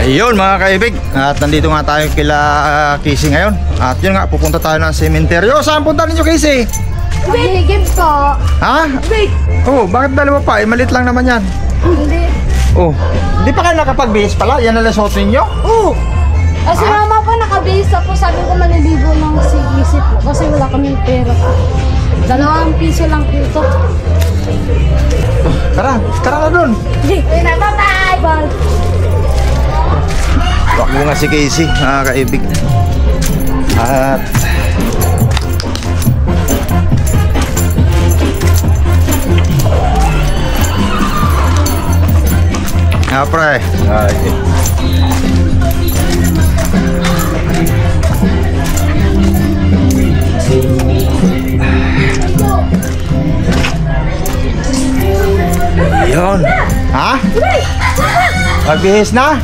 Ayun mga kaibig, at nandito nga tayo kila Casey ngayon. At yun nga, pupunta tayo ng sementeryo. Saan punta ninyo, Casey? Bigim po. Ha? Big. Oh, bakit dalawa pa? Malit lang naman yan. Hindi. Oh, hindi pa kayo nakapagbihis pala? Yan na lang suot ninyo? Oo. Kasi mama po nakabihis po. Sabi ko maniligo ng isip po. Kasi wala kaming pera po. 2 piso lang po ito. Tara na dun. Hindi. Bye. Bye. Wakbo nga si Casey, mga kaibig. At pre. Yun. Ha? Nagbihis na?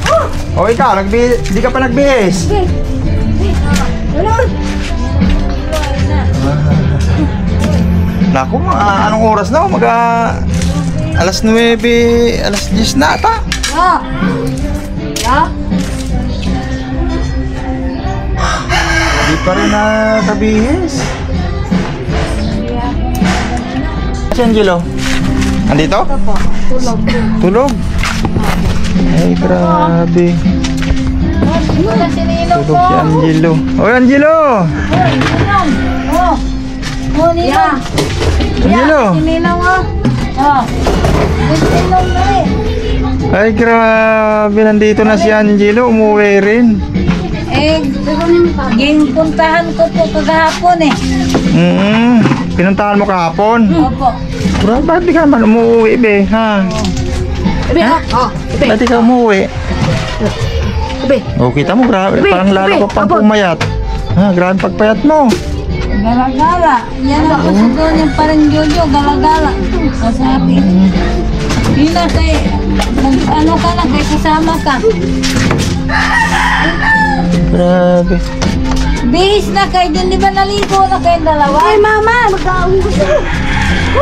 O ikaw, hindi ka pa nagbihis? Naku, anong oras na? Alas 9, alas 10 na ata. Hindi pa rin nakabihis. Si Angelo? Andito? Tulog. Tulog? Ay, grabe. Wala si Ninong Tulog si Angelo. Oy, Angelo! Ninong. Angelo! Si Ninong Si Ninong na eh. Ay, grabe. Nandito na si Angelo. Umuwi rin. Puntahan ko po kagahapon eh. Pinuntahan mo kahapon? Opo. Bro, bakit di ka naman umuwi, be? Ha? Ba't di ka umuwi? Oh, kita mo, grabe. Parang lalo ka pang pumayat. Ha, grabe pagpayat mo. Galagala. Yan ako sa doon yung parang Jojo. Galagala. Sasabi. Hindi na kay, ano ka na, kay kasama ka. Grabe. Bihis na kayo dyan, di ba naligo na kayong dalawa? Ay mama, mag-aungos mo.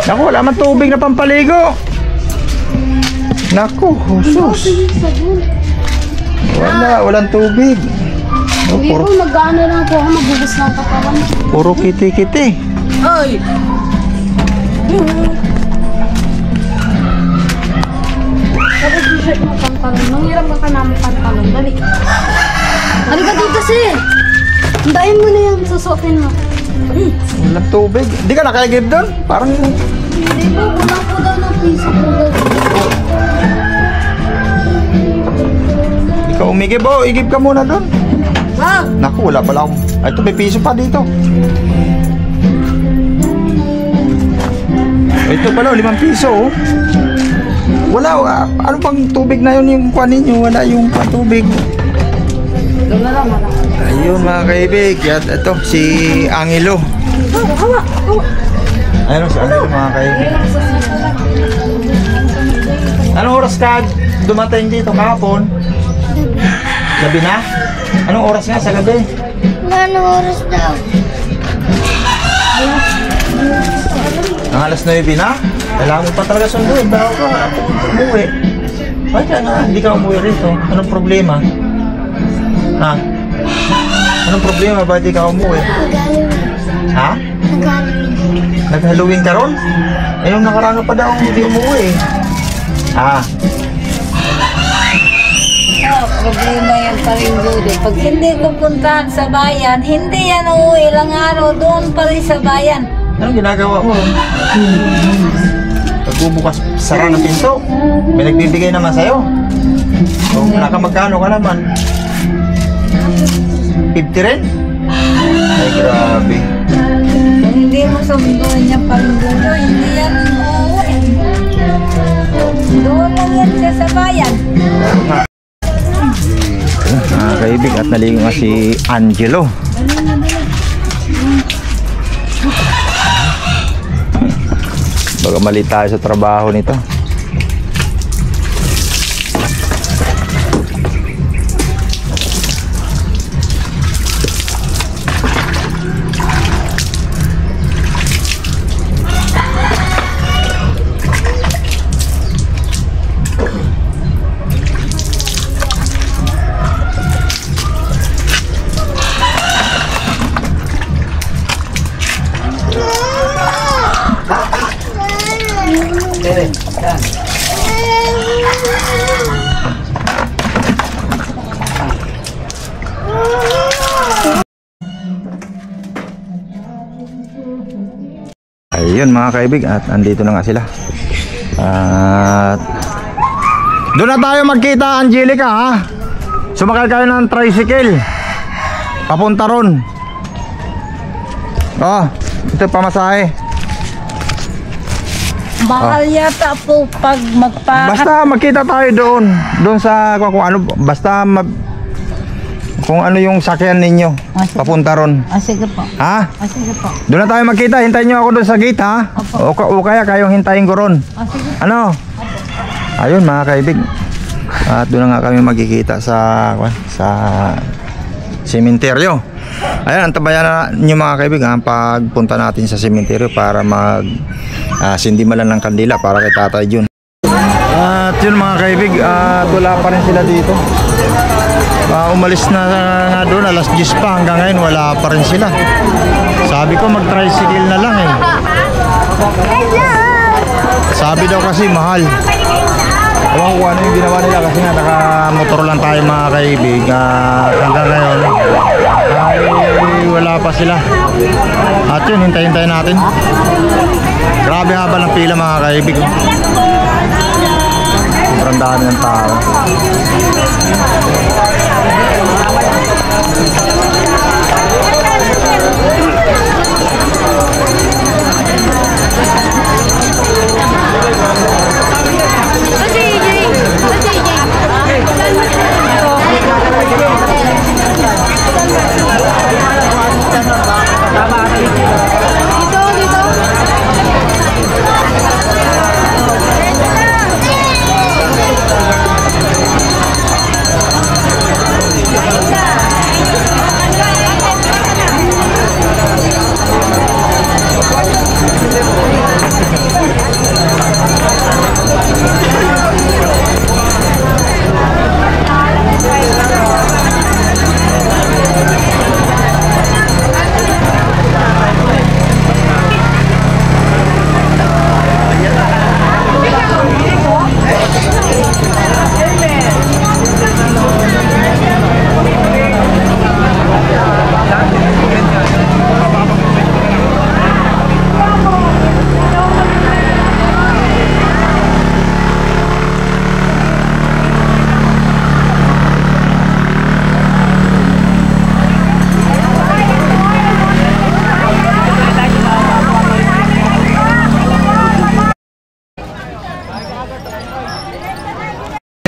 Naku, wala man tubig na pampaligo. Naku, husus. Walang tubig. Oh, Hindi po, mag-ano lang po ako, magugas ng katawan. Puro kiti-kiti. Ay! Tapos t-shirt mo pantalon. Nangiram ka namin pantalon. Dali. Halika dito sis! Hindayin mo na yung susuotin mo. Walang tubig. Hindi ka nakaigib doon? Parang... Hindi po, kulang po daw ng piso po daw. Ikaw umigib. Oh, igib ka muna doon. Wag! Naku, wala pala akong... Ay, ito, may piso pa dito. Ito pala, 5 piso, oh. Wala, ano pang tubig na yun yung kuha ninyo? Wala yung patubig. Ito na lang, malaki. Ayun, mga kaibig. Yan, ito, si Angelo. Hawa! Ayun, si Angelo, mga kaibig. Anong oras ka dumating dito kahapon? Gabi na? Anong oras nga sa gabi? Anong oras daw? Ang alas 9 na? Kailangan mo pa talaga sunduin bago ka umuwi. Bakit ka nga hindi ka umuwi rito? Anong problema? Ha? Anong problema? Bakit di ka umuwi? Ha? Nag-Halloween ka ron? Eh, yung nakaranga pa daw hindi umuwi eh. Ha? Problema yan pa rin, Judy. Pag hindi ko puntahan sa bayan, hindi yan uuwi ilang araw doon pa rin sa bayan. Anong ginagawa mo? Pagbubukas sara ng pinto, may nagbibigay naman sa'yo. So, nakamagkano ka naman? 50 rin? Ay, grabe. Kung hindi mo sunduin niya pa rin, Judy, hindi yan uuwi. Doon lang yan siya sa bayan. Mga kaibig, at naligo nga si Angelo. Baga mali tayo sa trabaho nito. Yun mga kaibig, at andito na nga sila. At doon na tayo magkita, Angelica, ha? Sumakay kayo ng tricycle papunta ron. Oh, ito pamasahe. Mahal yata po pag Basta magkita tayo doon. Doon sa kung ano, basta kung ano yung sakyan ninyo. Papunta ron. Sige po. Ha? Sige po. Doon na tayo magkita. Hintayin nyo ako doon sa gate, ha? O kaya kayong hintayin ko ron. Sige. Ano? Ayun mga kaibig. At doon na nga kami magkikita sa sementeryo. Ayan, antabayan na nyo mga kaibig, ha? Pagpunta natin sa sementeryo para sindimalan ng kandila para kay Tatay Jun. At yun mga kaibig, wala pa rin sila dito. Umalis na nga doon, alas 10 pa, hanggang ngayon wala pa rin sila. Sabi ko mag-tricycle na lang eh. Sabi daw kasi mahal. Ewan ko ano yung ginawa nila kasi nga naka-motor lang tayo mga kaibig. Hanggang ngayon ay wala pa sila. At yun, hintay-hintay natin. Grabe haba ng pila mga kaibig. Sobrang dami ng tao.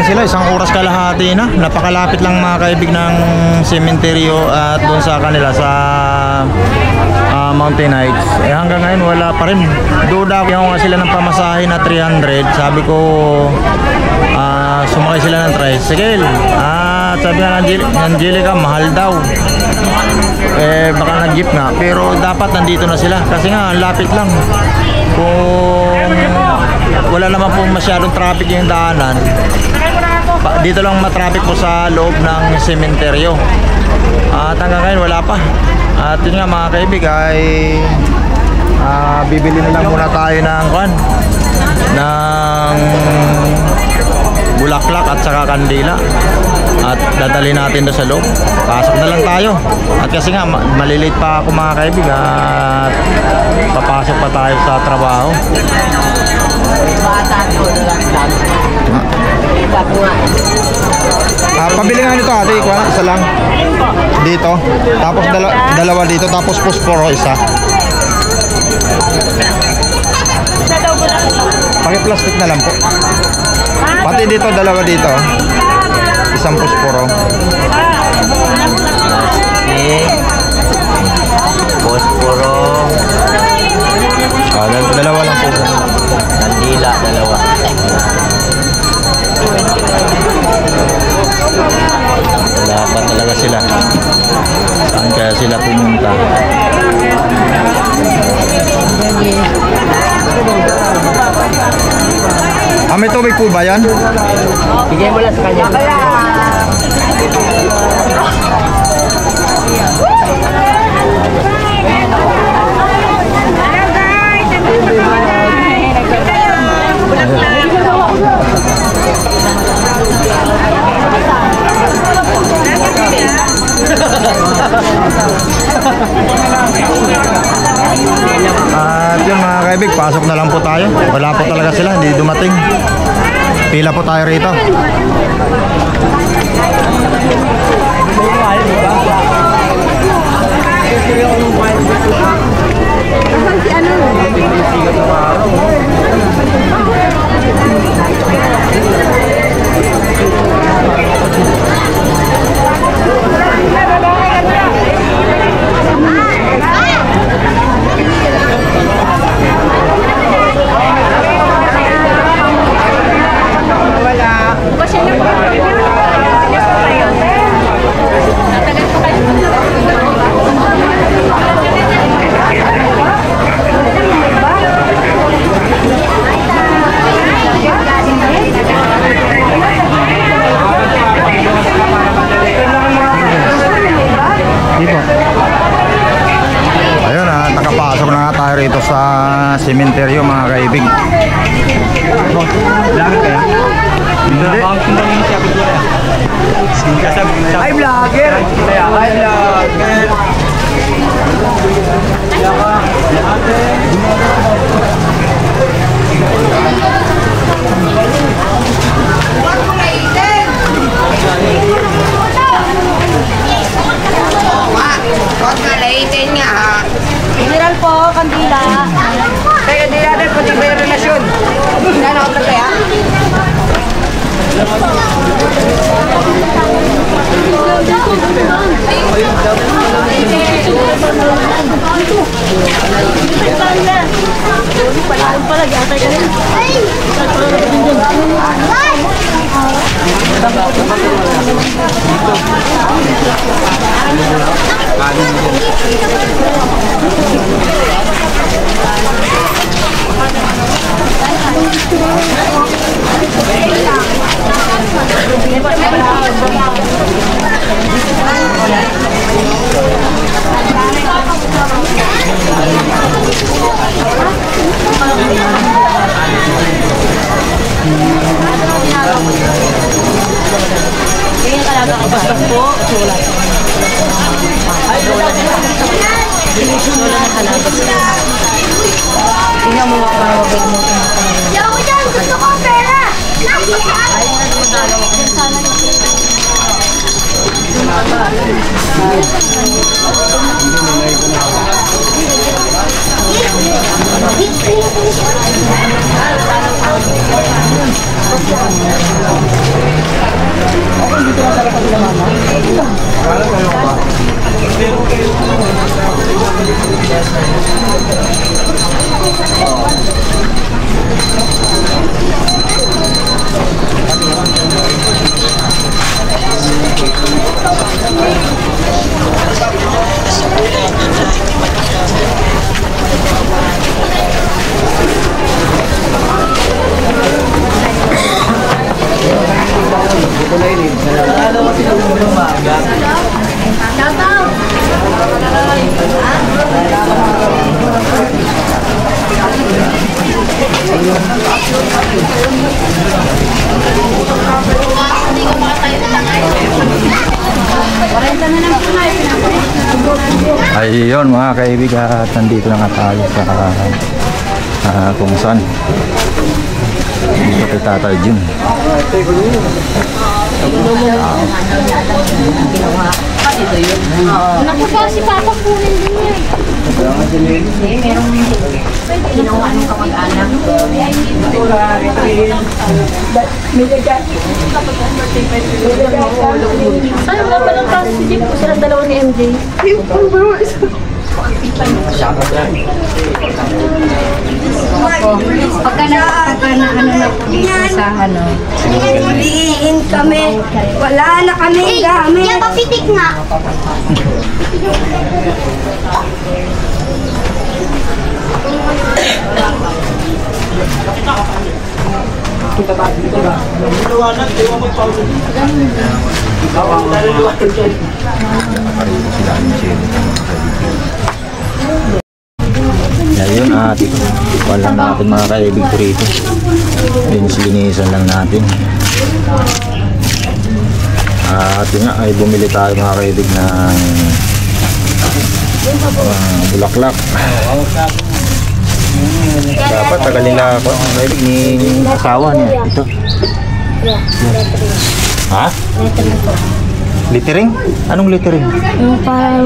Sila isang oras kalahati na, napakalapit lang mga kaibig ng sementeryo at doon sa kanila sa Mountain Heights. Hanggang ngayon wala pa rin. Duda ko nga sila ng pamasahe na 300. Sabi ko sumakay sila ng tricycle. Sabi nga ng Angelica, mahal daw. Baka nag-jeep nga, pero dapat nandito na sila kasi nga lapit lang. Kung wala naman po masyadong traffic yung daanan, dito lang matraffic po sa loob ng sementeryo. At hanggang ngayon wala pa. At yun nga mga kaibig ay bibili na lang muna tayo ng bulaklak at saka kandila at dadalhin natin doon sa loob. Pasok na lang tayo. At kasi nga malilate pa ako mga kaibig at papasok pa tayo sa trabaho. Pabili nga nito ate, isa lang dito, tapos dalawa dito, tapos posporo isa. Paki-plastic na lang po. Pati dito, dalawa dito, isang posporo. Posporo. Dalawa lang po. Kandila, dalawa. Wala pa talaga sila. Saan kaya sila pumunta? May tubig po ba yan? Bigay mo lang sa kanya. At yun mga kaibig, pasok na lang po tayo. Wala po talaga sila, hindi dumating. Pila po tayo rito. Ayun na, nakapasok na nga tayo rito sa sementeryo mga kaibig. Vlogger kaya? Hindi. Ay, vlogger! Ay, vlogger! Huwag malaitin nga ha. General po, kandila. Kaya di natin po sa may relasyon. Nanakot na kaya? Gusto ko pera! Ayun mga kaibigan, at nandito na nga tayo sa kung saan dito kay Tatay Jun. Naku pa, si Papa kunin din yan. Hindi, merong ginawa ng kamag-anak. Saan nga pa lang kasi si Jeep ko silang dalawa ni MJ? Pagka na dito sa huliin kami. Wala na kami gamit. Yan, papitik nga. Ayun at ikuha lang natin mga kaibig ko rito. Linisan lang natin. At yun nga ay bumili tayo mga kaibig ng bulaklak. Dapat tagalin lang ako. Maibig ni asawa niya. Ito. Ha? Littering? Anong littering? Para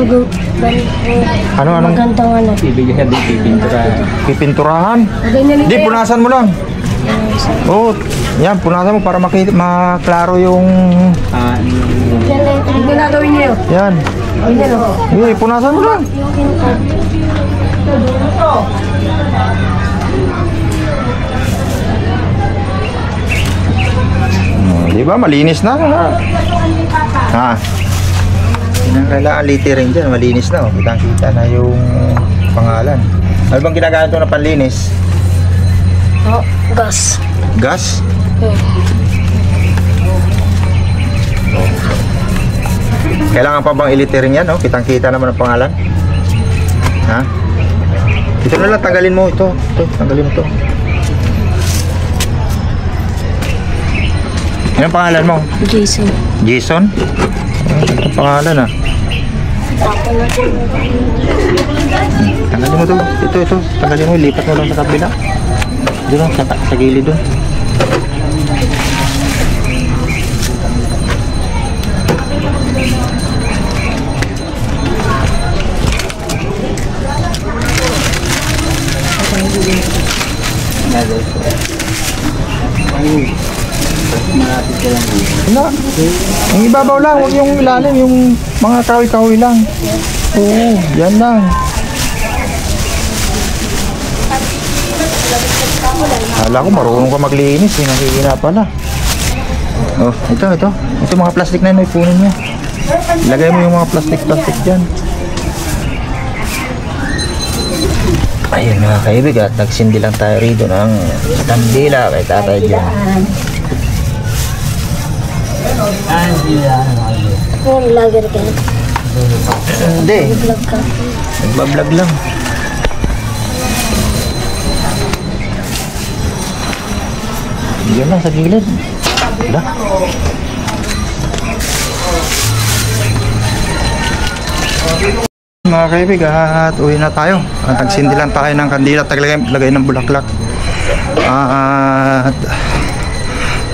Anong? magandang ano. Bibigyan din pipinturahan. Pipinturahan? Hindi, punasan mo lang. Oo. Yan, punasan mo para maklaro yung... Yung ginagawin niyo. Yan. Hindi, punasan mo lang. Di ba? Malinis na. Ha? Hindi na kailangan littering dyan. Malinis na. Kitang-kita na yung pangalan. Ano bang ginagamit ito na panlinis? Oh, gas. Gas? Kailangan pa bang i-littering yan? No? Kitang-kita naman ang pangalan. Ha? Ito na lang. Tanggalin mo ito. Tanggalin mo ito. Ano pangalan mo? Jason. Jason? Ano pangalan ah? Tanggalin mo to. Ito. Tanggalin mo. Lipat mo lang sa kabila. Doon lang. Sa gilid doon. Wala. Ang ibabaw lang, huwag yung ilalim, yung mga kahoy-kahoy lang. Oo, yan lang. Akala ko marunong ka maglinis, nakikina pala. Oh, ito. Ito mga plastic na yun, ipunin niya. Ilagay mo yung mga plastic dyan. Ayun mga kaibig at nagsindi lang tayo rito ng kandila kay tatay dyan. Kung vlogger ka. Hindi. Vlog ka. Nagbablog lang. Diyan lang sa gilid. Wala. Mga kaibig at uwi na tayo. At nagsindi lang tayo ng kandila at lagay ng bulaklak. At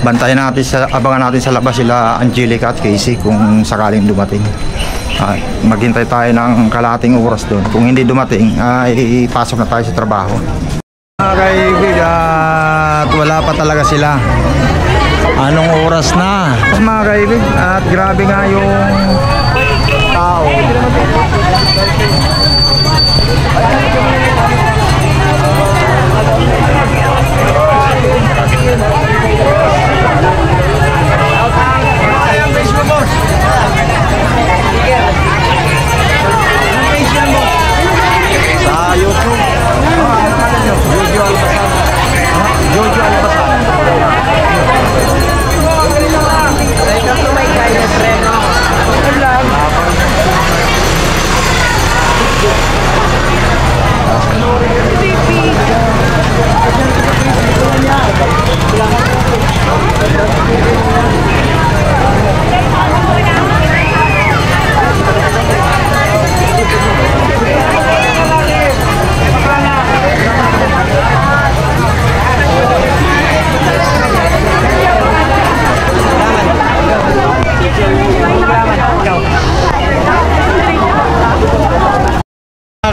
bantayan natin abangan natin sa labas sila Angelica at Casey kung sakaling dumating. Maghintay tayo ng kalahating oras doon. Kung hindi dumating, ay pasok na tayo sa trabaho. Mga kaibig at wala pa talaga sila. Anong oras na? Mga kaibig at grabe nga yung tao. Sa YouTube. Jojo Albasan.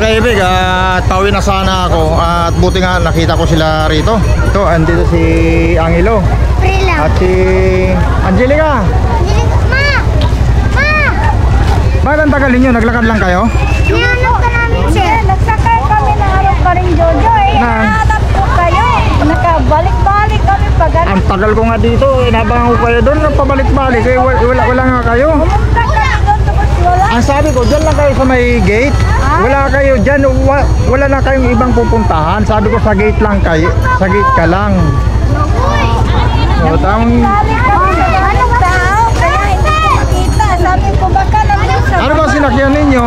Kaibig, pauwi na sana ako at buti nga nakita ko sila rito. Ito, andito si Angelo at si Angelica. Bakit ang tagal ninyo? Naglakad lang kayo? Nihanap ka namin, sir. Nagsakay kami na harap pa rin, Jojo. Nahanap ko kayo. Nakabalik-balik kami pag ano. Ang tagal ko nga dito, inabangan ko kayo doon, pabalik-balik, wala nga kayo. Pumunta kami doon, tapos wala. Ang sabi ko, dyan lang kayo sa may gate. Wala kayo dyan, wala na kayong ibang pupuntahan. Sabi ko sa gate lang kayo, sa gate ka lang. O, tamang... Anong tao? Kaya hindi makita. Sabi ko baka nandun sa... Ano ba sinakyan ninyo?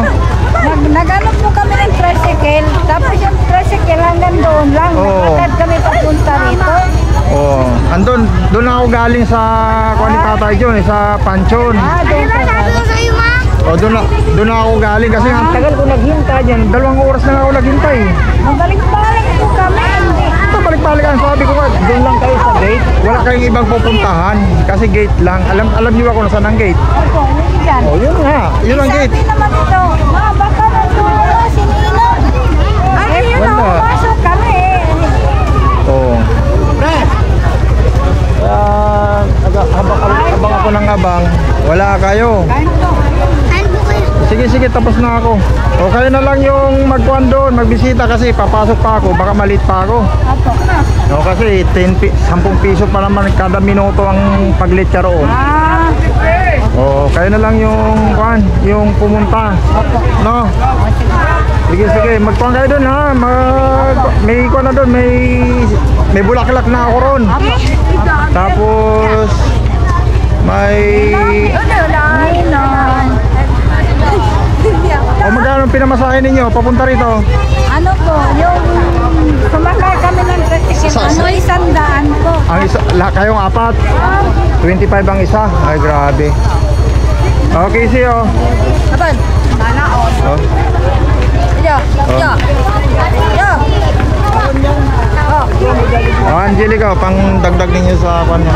Nag-anong po kami ng tricycle. Tapos yung tricycle hanggang doon lang. Oo. Nagkatad kami papunta rito. Oh, doon ako galing sa kuwan ni Tatay John, sa Panchon. Doon ka galing. O, doon ako galing kasi ang tagal ko naghintay dyan. 2 oras na ako naghintay. Magaling-balik po kami. pabalik-balik ang sabi ko nga, doon lang kayo sa gate. Wala kayong ibang pupuntahan kasi gate lang. Alam niyo ba kung saan ang gate? Opo, yan. Oh, yun nga. Yun ang gate. Sabi naman ito, baka nandun si Nino. Ay, yun wala. na, pumasok kami. Oo. Abang ako ng abang. Wala kayo. Sige, tapos na ako. O kayo na lang yung magkuhan doon, magbisita kasi papasok pa ako, baka malit pa ako. Opo. O kasi 10 piso pa naman kada minuto ang paglitsa roon. O kayo na lang yung kuhan, yung pumunta. No? Sige, magkuhan kayo doon ha. May kuhan na doon, may bulaklak na ako roon. Tapos may o magkano pinamasahe ninyo papunta rito? Ano po, yung sumakay kami ng tricycle, 100 po. Ang isa, kayong apat? 25 ang isa? Ay grabe. Okay, see you. Aban, nanaon. Oh. Yo. Oh, Angelica, pang dagdag ninyo sa kanya.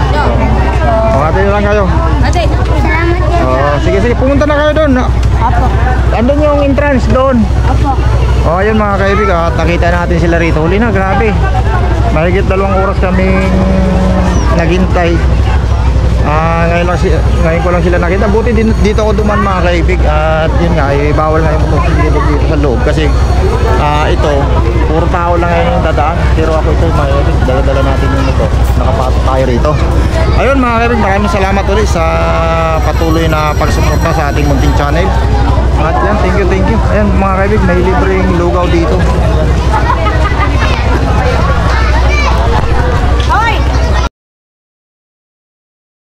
Oh, ate lang kayo. Ate. Oh, sige, pumunta na kayo doon. Opo. Andun yung entrance doon. Opo. Oh, ayun mga kaibigan, nakita natin sila rito. Huli na, grabe. Mahigit 2 oras kaming naghintay. Ngayon ko lang sila nakita. Buti dito ako duman mga kaibig. At yun nga, bawal nga yung motosiklo dito sa loob. Kasi ito, puro tao lang ngayon yung dadaan. Pero ako ito, mga kaibig, dala-dala natin yung ito. Nakapasok tayo rito. Ayun mga kaibig, maraming salamat ulit sa patuloy na pagsuporta sa ating munting channel. At yan, thank you. Ayan mga kaibig, may libreng lugaw dito.